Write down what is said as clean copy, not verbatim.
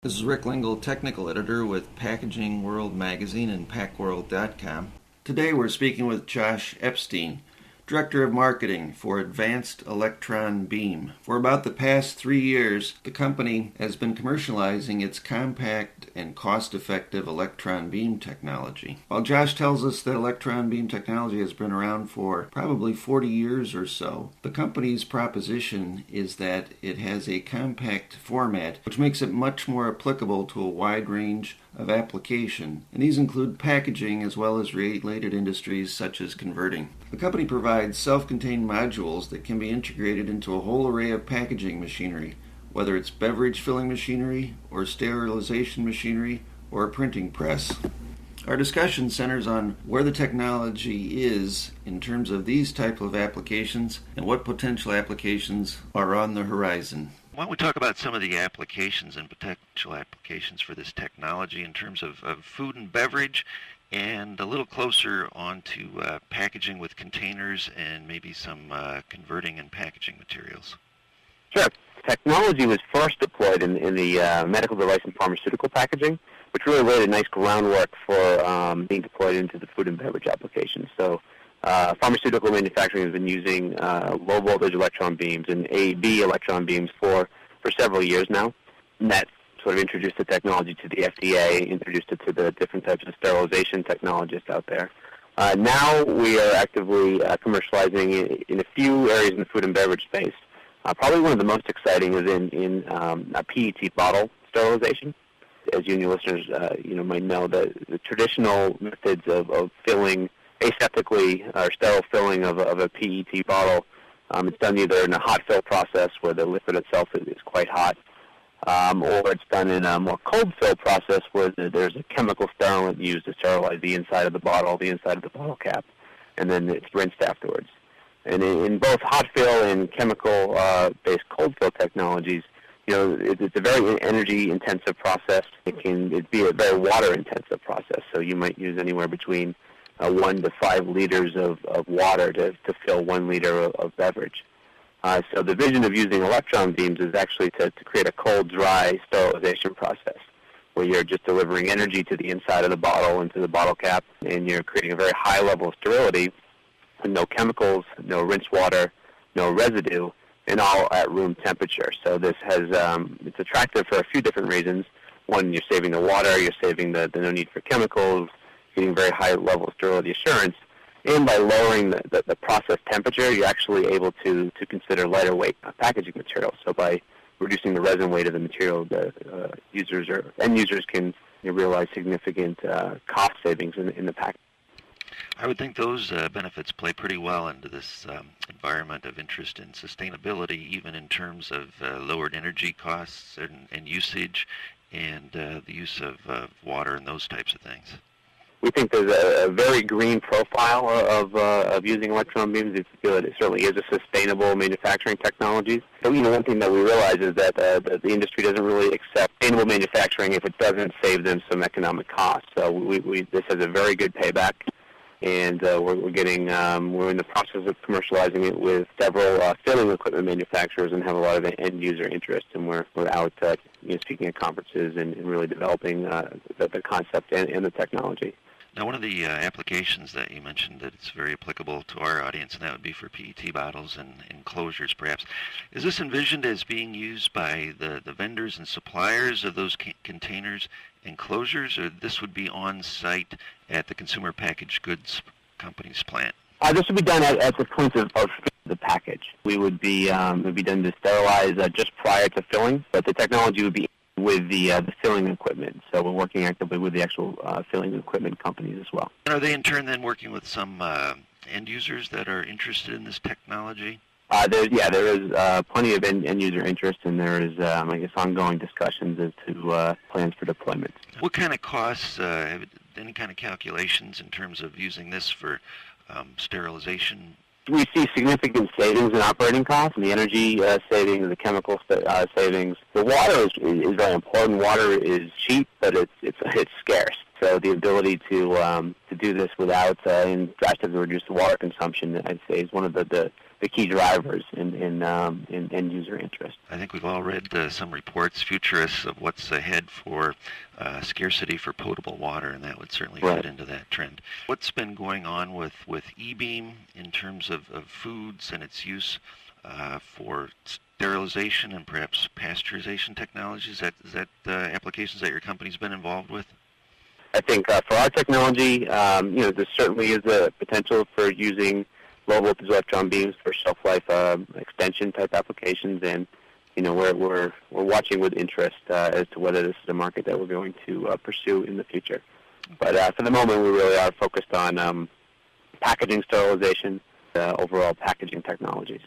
This is Rick Lingle, Technical Editor with Packaging World Magazine and PackWorld.com. Today we're speaking with Josh Epstein, Director of Marketing for Advanced Electron Beam. For about the past 3 years, the company has been commercializing its compact and cost-effective electron beam technology. While Josh tells us that electron beam technology has been around for probably 40 years or so, the company's proposition is that it has a compact format which makes it much more applicable to a wide range of application, and these include packaging as well as related industries such as converting. The company provides self-contained modules that can be integrated into a whole array of packaging machinery, whether it's beverage filling machinery or sterilization machinery or a printing press. Our discussion centers on where the technology is in terms of these type of applications and what potential applications are on the horizon. Why don't we talk about some of the applications and potential applications for this technology in terms of food and beverage, and a little closer onto packaging with containers and maybe some converting and packaging materials. Sure. Technology was first deployed in the medical device and pharmaceutical packaging, which really laid a nice groundwork for being deployed into the food and beverage applications. So pharmaceutical manufacturing has been using low voltage electron beams and AEB electron beams for several years now. And that sort of introduced the technology to the FDA, introduced it to the different types of sterilization technologists out there. Now we are actively commercializing in a few areas in the food and beverage space. Probably one of the most exciting is in a PET bottle sterilization. As you and your listeners might know, the traditional methods of filling aseptically or sterile filling of a PET bottle, it's done either in a hot fill process where the liquid itself is quite hot, or it's done in a more cold fill process where there's a chemical sterilant used to sterilize the inside of the bottle, the inside of the bottle cap, and then it's rinsed afterwards. And in both hot fill and chemical-based cold fill technologies, it's a very energy-intensive process. It'd be a very water-intensive process. So you might use anywhere between 1 to 5 liters of water to fill 1 liter of beverage. So the vision of using electron beams is actually to create a cold, dry sterilization process where you're just delivering energy to the inside of the bottle and to the bottle cap, and you're creating a very high level of sterility with no chemicals, no rinse water, no residue, and all at room temperature. So this has it's attractive for a few different reasons. One, you're saving the water, you're saving the no need for chemicals, getting very high level of sterility assurance, and by lowering the process temperature, you're actually able to consider lighter weight packaging material. So by reducing the resin weight of the material, the end users can realize significant cost savings in the package. I would think those benefits play pretty well into this environment of interest in sustainability, even in terms of lowered energy costs and usage, and the use of water and those types of things. We think there's a very green profile of using electron beams. We feel that it certainly is a sustainable manufacturing technology. So, one thing that we realize is that the industry doesn't really accept sustainable manufacturing if it doesn't save them some economic costs. So this has a very good payback, and we're in the process of commercializing it with several filling equipment manufacturers and have a lot of end user interest. And we're out speaking at conferences and really developing the concept and the technology. Now, one of the applications that you mentioned that it's very applicable to our audience, and that would be for PET bottles and enclosures, perhaps. Is this envisioned as being used by the vendors and suppliers of those containers and closures, or this would be on-site at the consumer packaged goods company's plant? This would be done at the point of the package. We would be it would be done to sterilize just prior to filling, but the technology would be with the filling equipment. So we're working actively with the actual filling equipment companies as well. And are they in turn then working with some end users that are interested in this technology? There is plenty of end user interest, and there is, ongoing discussions as to plans for deployment. What kind of costs, any kind of calculations in terms of using this for sterilization? We see significant savings in operating costs, and the energy savings, the chemical savings. The water is very important. Water is cheap, but it's scarce. So the ability to do this without and drastically reduce the water consumption, I'd say, is one of the key drivers in end user interest. I think we've all read some reports, futurists, of what's ahead for scarcity for potable water, and that would certainly fit into that trend. What's been going on with E-beam in terms of foods and its use for sterilization and perhaps pasteurization technologies? Is that applications that your company's been involved with? I think for our technology, there certainly is a potential for using low voltage electron beams for shelf life extension type applications, and we're watching with interest as to whether this is a market that we're going to pursue in the future. But for the moment, we really are focused on packaging sterilization, overall packaging technologies.